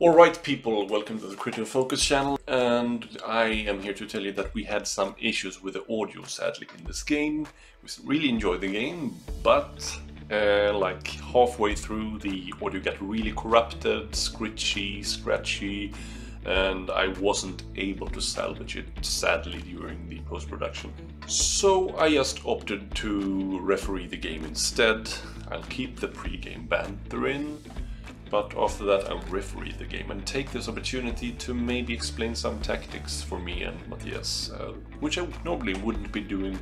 Alright people, welcome to the Critical Focus channel, and I am here to tell you that we had some issues with the audio sadly in this game. We really enjoyed the game, but like halfway through the audio got really corrupted, scratchy, and I wasn't able to salvage it sadly during the post-production. So I just opted to referee the game instead. I'll keep the pre-game banter in, but after that I'll referee the game and take this opportunity to maybe explain some tactics for me and Matthias, which I normally wouldn't be doing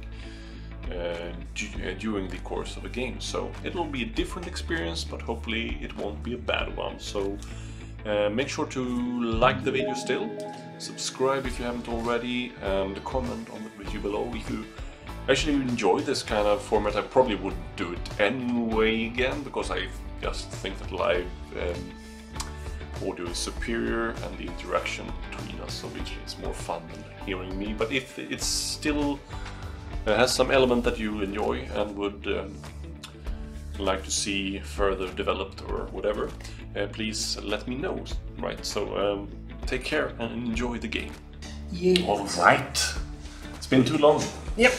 during the course of a game. So it'll be a different experience, but hopefully it won't be a bad one. So make sure to like the video still, subscribe if you haven't already, and comment on the video below if you actually enjoy this kind of format. I probably wouldn't do it anyway again, because I just think that live audio is superior and the interaction between us obviously is more fun than hearing me. But if it still has some element that you enjoy and would like to see further developed or whatever, please let me know. Right, so take care and enjoy the game. Yeah. Alright, it's been too long. Yep.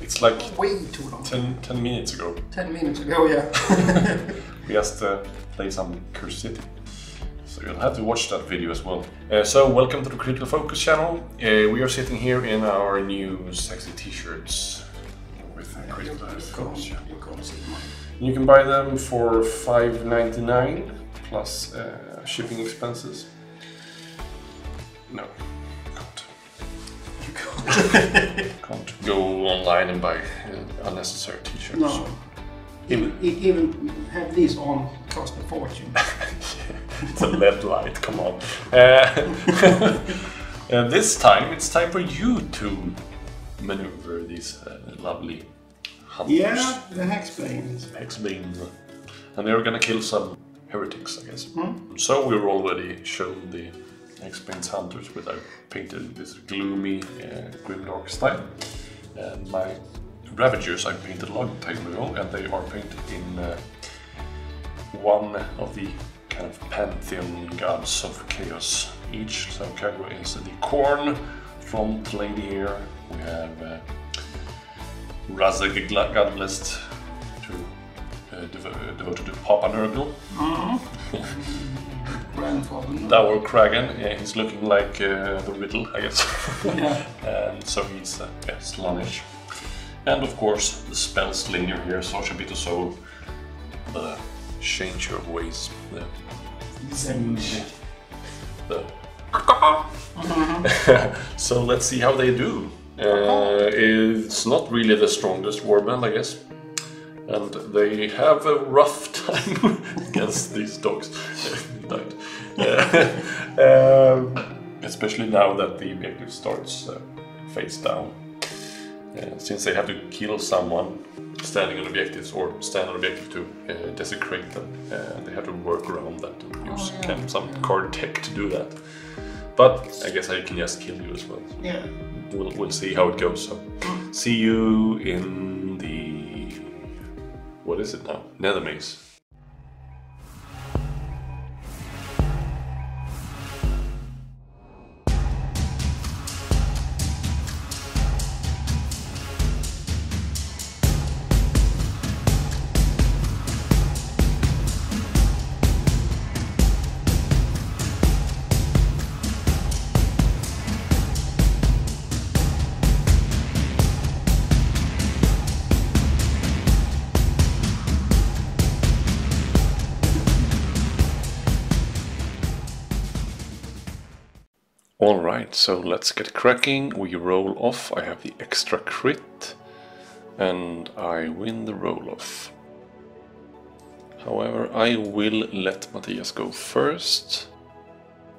It's like way too long. 10 minutes ago. 10 minutes ago, yeah. We just played some Curse City. So you'll have to watch that video as well. So welcome to the Critical Focus channel. We are sitting here in our new sexy t-shirts with Critical Focus. You can buy them for $5.99 plus shipping expenses. No, can't go online and buy unnecessary t-shirts. No. Even have these on cost a fortune. It's a LED light, come on. This time it's time for you to maneuver these lovely hunters. Yeah, the Hexbanes. Hexbane. And they're gonna kill some heretics, I guess. So we've already shown the Hexbane's hunters with our painted this gloomy, grimdark style. And my Ravagers I painted a long time ago, and they are painted in one of the kind of pantheon gods of chaos each. So Khagra is the corn front lady here. We have Razag Godblessed, devoted to Papa Nurgle. Dower Kragan, he's looking like the Riddle, I guess. Yeah. And so he's sluggish. And of course the spell slinger here, such a bit of soul, the changer of ways, So let's see how they do. It's not really the strongest warband, I guess, and they have a rough time against these dogs. Especially now that the objective starts face down. Since they have to kill someone standing on objectives or stand on objective to desecrate them, they have to work around that and use some card tech to do that. But I guess I can just kill you as well. Yeah. We'll see how it goes. So see you in the, what is it now? Nethermaze. Alright, so let's get cracking. We roll off. I have the extra crit and I win the roll off. However, I will let Matthias go first,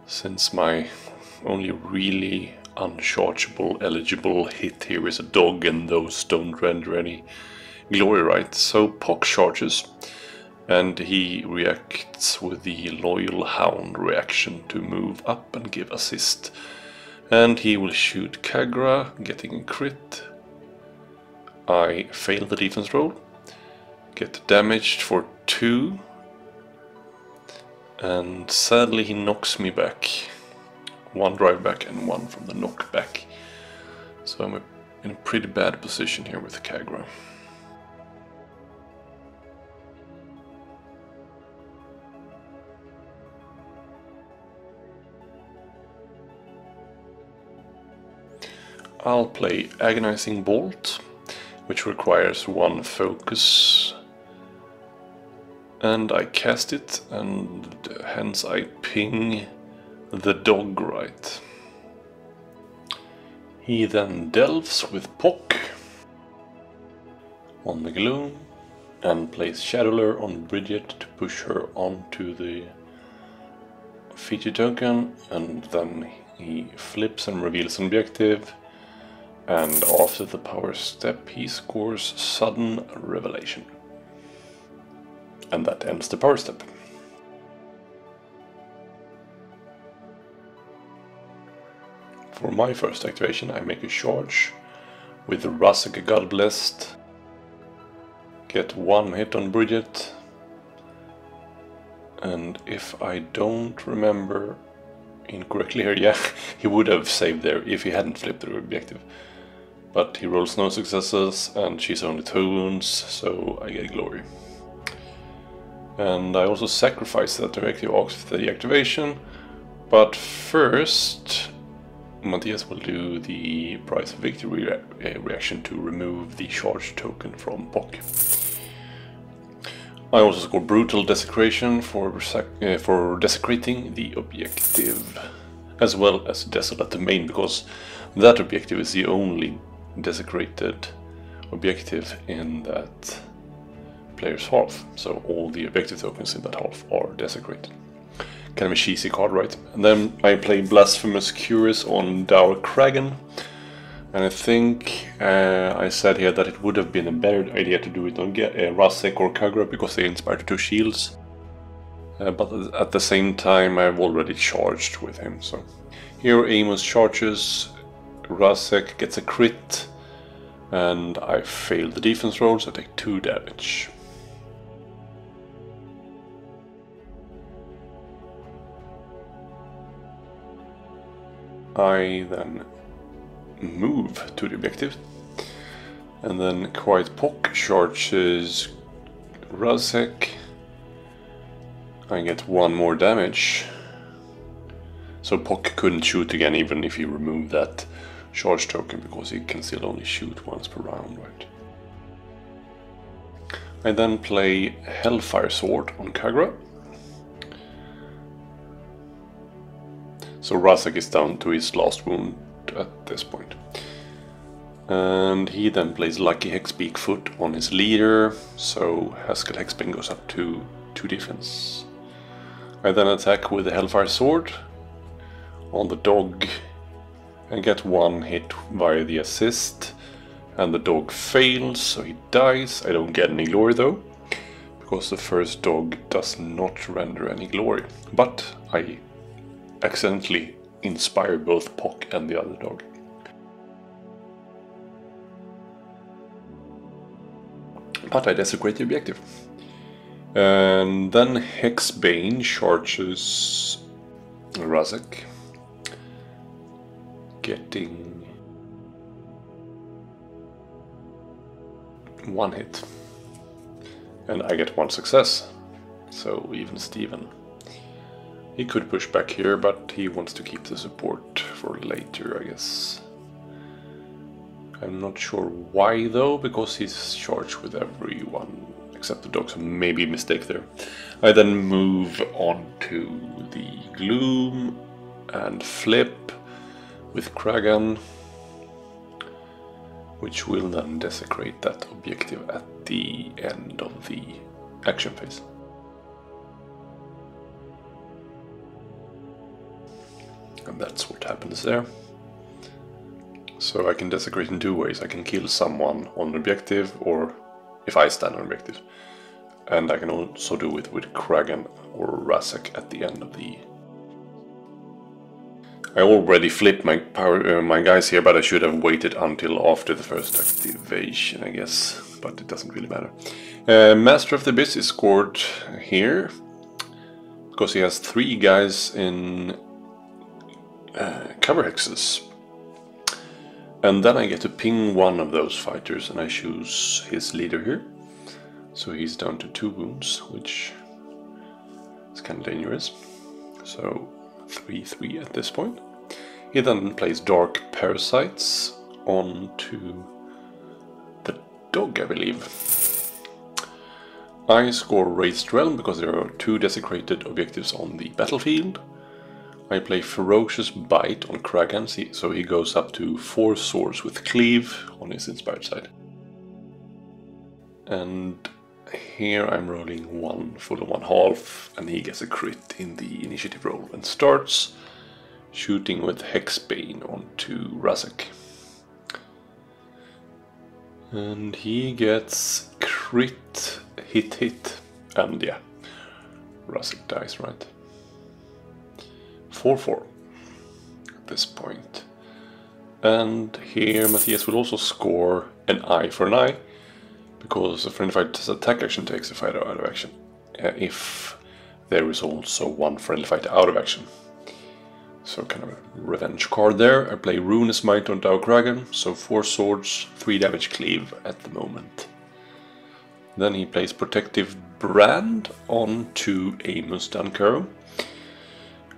since my only really unchargeable eligible hit here is a dog, and those don't render any glory, right? So Pock charges, and he reacts with the Loyal Hound reaction to move up and give assist. And he will shoot Khagra, getting a crit. I fail the defense roll, get damaged for 2, And sadly he knocks me back. One drive back and one from the knockback. So I'm in a pretty bad position here with Khagra. I'll play Agonizing Bolt, which requires one focus, and I cast it, and hence I ping the dog right. He then delves with Pock on the Gloom and plays Shadowler on Bridget to push her onto the feature token, and then he flips and reveals an objective. And after the power step he scores Sudden Revelation. And that ends the power step. For my first activation I make a charge with Razak God Blessed. Get one hit on Bridget. And if I don't remember incorrectly here, yeah, he would have saved there if he hadn't flipped the objective. But he rolls no successes and she's only 2 wounds, so I get glory. And I also sacrifice that directive after the activation, but first Matthias will do the Price of Victory reaction to remove the charge token from Pock. I also score Brutal Desecration for desecrating the objective, as well as Desolate Domain, because that objective is the only desecrated objective in that player's half, so all the objective tokens in that half are desecrated. Kind of a cheesy card, right? And then I play Blasphemous Curious on Dour Kragan, and I think I said here that it would have been a better idea to do it on Razak or Khagra because they inspire 2 shields, but at the same time I've already charged with him, so here Amos charges. Razak gets a crit, and I fail the defense roll, so I take 2 damage. I then move to the objective, and then Quiet Pock charges Razak. I get 1 more damage, so Pock couldn't shoot again even if you remove that charge token, because he can still only shoot once per round, right? I then play Hellfire Sword on Khagra. So Razak is down to his last wound at this point. And he then plays Lucky Hexbeak Foot on his leader, so Haskell Hexbane goes up to 2 defense. I then attack with the Hellfire Sword on the dog and get 1 hit via the assist, and the dog fails, so he dies. I don't get any glory though, because the first dog does not render any glory, but I accidentally inspire both Pock and the other dog. But I desecrate the objective. And then Hexbane charges Razak, getting 1 hit, and I get 1 success, so even Steven. He could push back here, but he wants to keep the support for later, I guess. I'm not sure why though, because he's charged with everyone except the dog, so maybe a mistake there. I then move on to the Gloom and flip with Kragan, which will then desecrate that objective at the end of the action phase. And that's what happens there. So I can desecrate in 2 ways. I can kill someone on an objective, or if I stand on an objective. And I can also do it with Kragan or Razak at the end of the... I already flipped my my guys here, but I should have waited until after the first activation, I guess. But it doesn't really matter. Master of the Abyss is scored here. because he has 3 guys in cover hexes. And then I get to ping one of those fighters, and I choose his leader here. So he's down to 2 wounds, which is kind of dangerous. So 3/3 at this point. He then plays Dark Parasites onto the dog, I believe. I score Raised Realm because there are 2 desecrated objectives on the battlefield. I play Ferocious Bite on Khagra, so he goes up to 4 swords with Cleave on his inspired side. And here I'm rolling 1 full and 1 half, and he gets a crit in the initiative roll and starts shooting with Hexbane onto Razak. And he gets crit, hit, and yeah, Razak dies, right? 4/4 at this point. And here Matthias will also score an eye for an eye, because a friendly fighter's attack action takes a fighter out of action, if there is also 1 friendly fighter out of action. So kind of a revenge card there. I play Ruinous Might on Khagra, so 4 swords, 3 damage cleave at the moment. Then he plays Protective Brand onto Amos Duncurrow,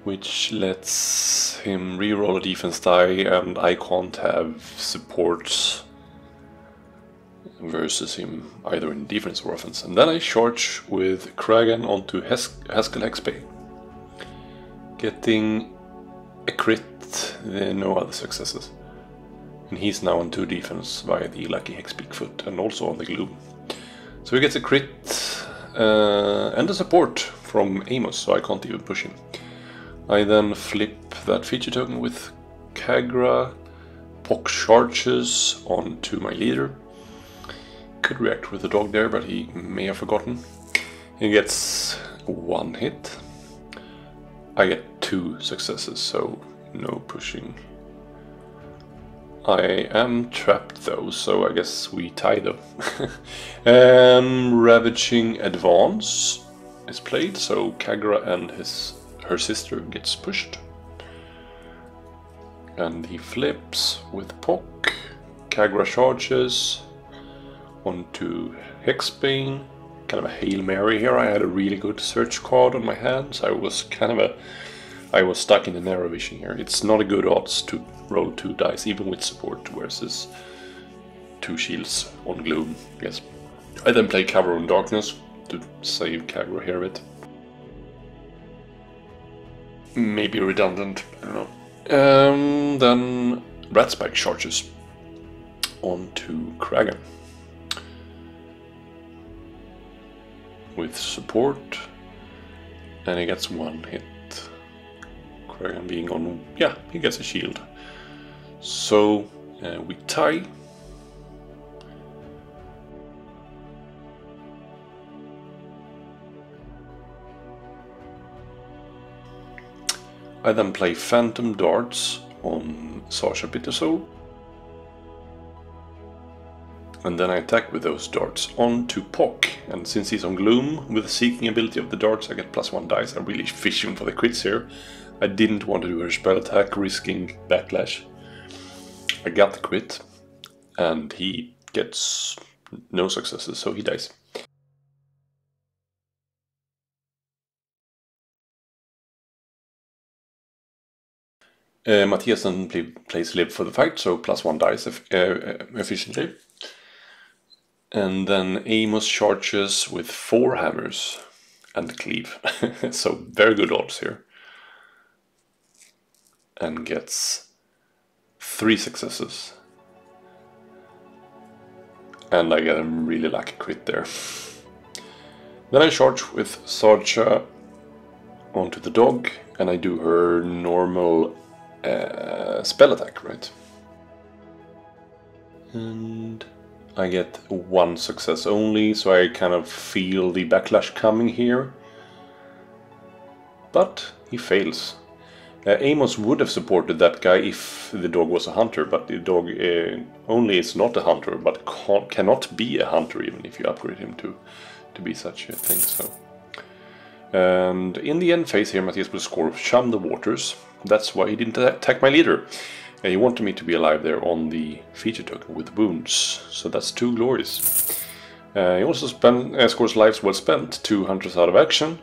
which lets him reroll a defense die, and I can't have supports versus him either in defense or offense. And then I charge with Khagra onto Haskell Hexbane, getting a crit, no other successes. And he's now on 2 defense via the Lucky Hex Bigfoot and also on the Gloom. So he gets a crit and a support from Amos, so I can't even push him. I then flip that feature token with Khagra, Pock charges onto my leader. Could react with the dog there, but he may have forgotten. He gets 1 hit. I get 2 successes, so no pushing. I am trapped though, so I guess we tie though. Ravaging Advance is played, so Khagra and her sister gets pushed. And he flips with Pock. Khagra charges onto Hexbane. Kind of a Hail Mary here. I had a really good search card on my hand, so I was stuck in a narrow vision here. It's not a good odds to roll 2 dice, even with support, versus 2 shields on Gloom, I guess. I then play Cover in Darkness to save Khagra here a bit. Maybe redundant, I don't know. Then Ratspike charges onto Khagra with support, and he gets 1 hit. Khagra being on, yeah, he gets a shield. So we tie. I then play Phantom Darts on Sasha Bittersoul. And then I attack with those darts onto Pock. And since he's on Gloom, with the Seeking ability of the darts, I get +1 dice. I'm really fishing for the crits here. I didn't want to do a spell attack, risking backlash. I got the crit, and he gets no successes, so he dies. Matthias then plays Live for the Fight, so +1 dice efficiently. And then Amos charges with 4 hammers and Cleave, so very good odds here. And gets 3 successes. And I get a really lucky crit there. Then I charge with Sarcha onto the dog, and I do her normal spell attack, right? And I get 1 success only, so I kind of feel the backlash coming here. But he fails. Amos would have supported that guy if the dog was a hunter, but the dog only is not a hunter, but cannot be a hunter even if you upgrade him to be such a thing. So And in the end phase here, Matthias will score Shun the Waters. That's why he didn't attack my leader. He wanted me to be alive there on the feature token with wounds. So that's 2 glories. He also scores lives well spent, 2 hunters out of action.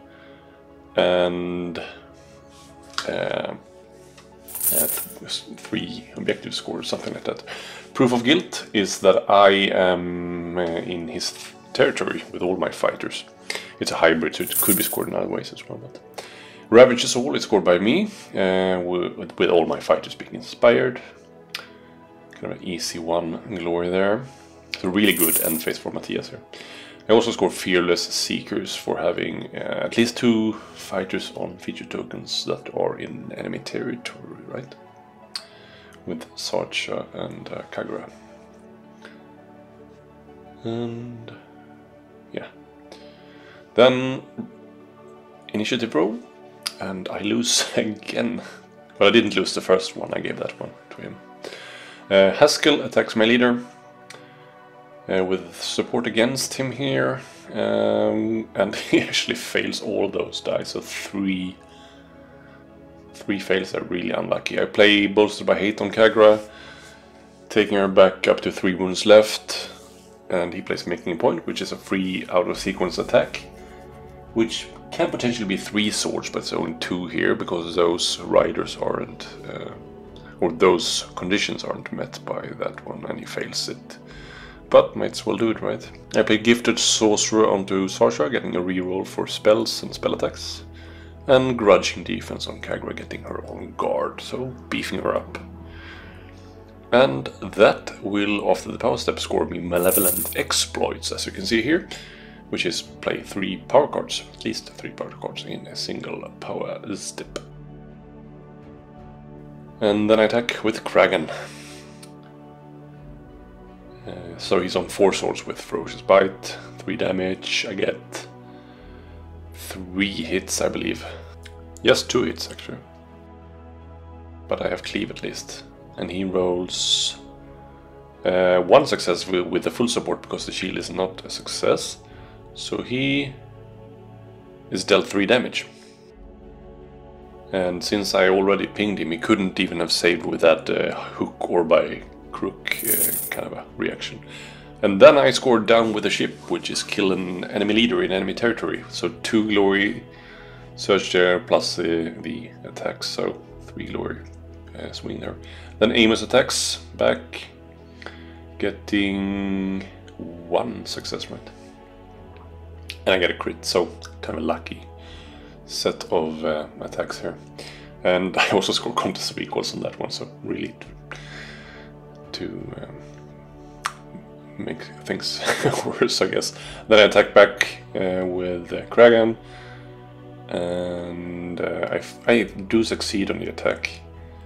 And 3 objective scores, something like that. Proof of guilt is that I am in his territory with all my fighters. It's a hybrid, so it could be scored in other ways as well. But Ravagers all is scored by me, with all my fighters being inspired. Kind of an easy 1 glory there. So really good end phase for Matthias here. I also score Fearless Seekers for having at least 2 fighters on feature tokens that are in enemy territory, right? With Sarcha and Khagra. And yeah. Then initiative roll, and I lose again. Well, I didn't lose the first one, I gave that one to him. Haskell attacks my leader. With support against him here, and he actually fails all those dice, so 3 fails are really unlucky. I play Bolstered by Hate on Khagra, taking her back up to 3 wounds left, and he plays Making a Point, which is a free out-of-sequence attack, which can potentially be 3 swords, but it's only 2 here, because those riders aren't, or those conditions aren't met by that one, and he fails it. But might as well do it, right? I play Gifted Sorcerer onto Sarsha, getting a reroll for spells and spell attacks. And Grudging Defense on Khagra, getting her on guard, so beefing her up. And that will, after the power step, score me Malevolent Exploits, as you can see here. Which is play 3 power cards, at least 3 power cards in a single power step. And then I attack with Kragan. So he's on 4 swords with Ferocious Bite, 3 damage, I get 3 hits, I believe. Yes, 2 hits actually. But I have Cleave at least. And he rolls 1 success with the full support because the shield is not a success. So he is dealt 3 damage. And since I already pinged him, he couldn't even have saved with that hook or by crook kind of a reaction. And then I scored down with a ship, which is kill an enemy leader in enemy territory. So 2 glory search there plus the attacks, so 3 glory swing there. Then Amos attacks back, getting 1 success, right? And I get a crit, so kind of a lucky set of attacks here. And I also score contest of equals on that one, so really to make things worse, I guess. Then I attack back with Kragan, and I do succeed on the attack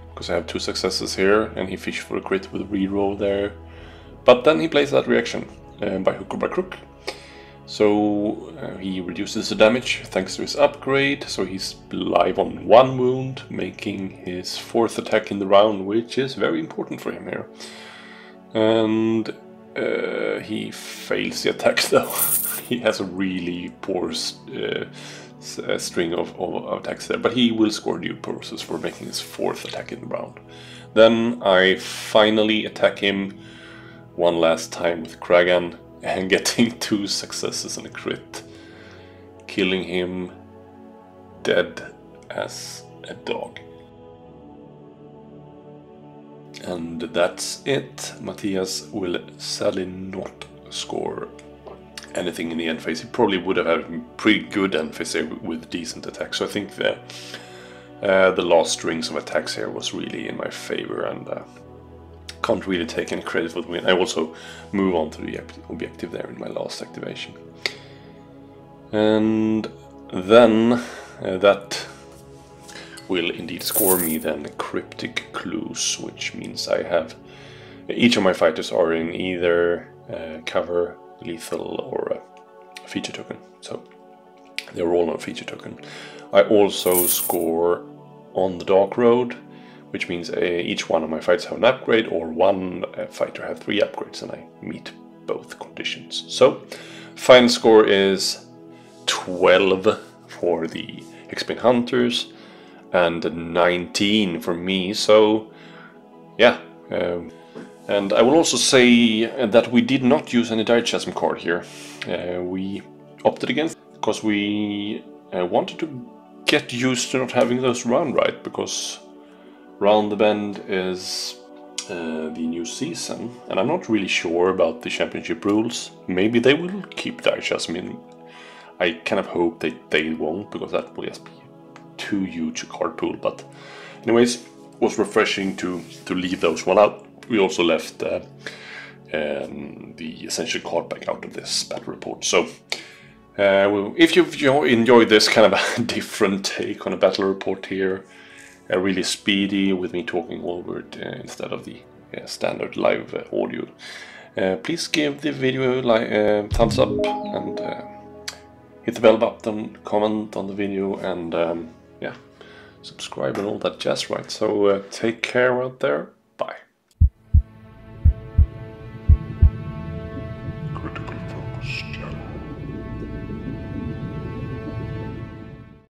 because I have 2 successes here, and he fished for a crit with a reroll there. But then he plays that reaction by hook or by crook. So he reduces the damage thanks to his upgrade, so he's live on 1 wound, making his 4th attack in the round, which is very important for him here. And he fails the attack though. He has a really poor string of attacks there, but he will score due process for making his 4th attack in the round. Then I finally attack him one last time with Kragan, and getting 2 successes and a crit, killing him dead as a dog. And that's it. Matthias will sadly not score anything in the end phase. He probably would have had a pretty good end phase with decent attacks. So I think the last strings of attacks here was really in my favor, and can't really take any credit for the win. I also move on to the objective there in my last activation. And then that will indeed score me then Cryptic Clues, which means I have each of my fighters are in either cover, lethal, or a feature token. So they're all on a feature token. I also score on the Dark Road, which means each one of my fighters have an upgrade, or one fighter have 3 upgrades, and I meet both conditions. So final score is 12 for the Hexbane Hunters, and 19 for me. So yeah, and I will also say that we did not use any Direchasm card here. We opted against because we wanted to get used to not having those round right, because Round the Bend is the new season, and I'm not really sure about the championship rules. Maybe they will keep Direchasm in. I kind of hope that they won't, because that will just be too huge a card pool. But anyways, it was refreshing to leave those one out. We also left the essential card back out of this battle report. So if you've enjoyed this kind of a different take on a battle report here, really speedy with me talking over it instead of the standard live audio, please give the video a thumbs up, and hit the bell button, comment on the video, and yeah, subscribe and all that jazz, right? So take care out there.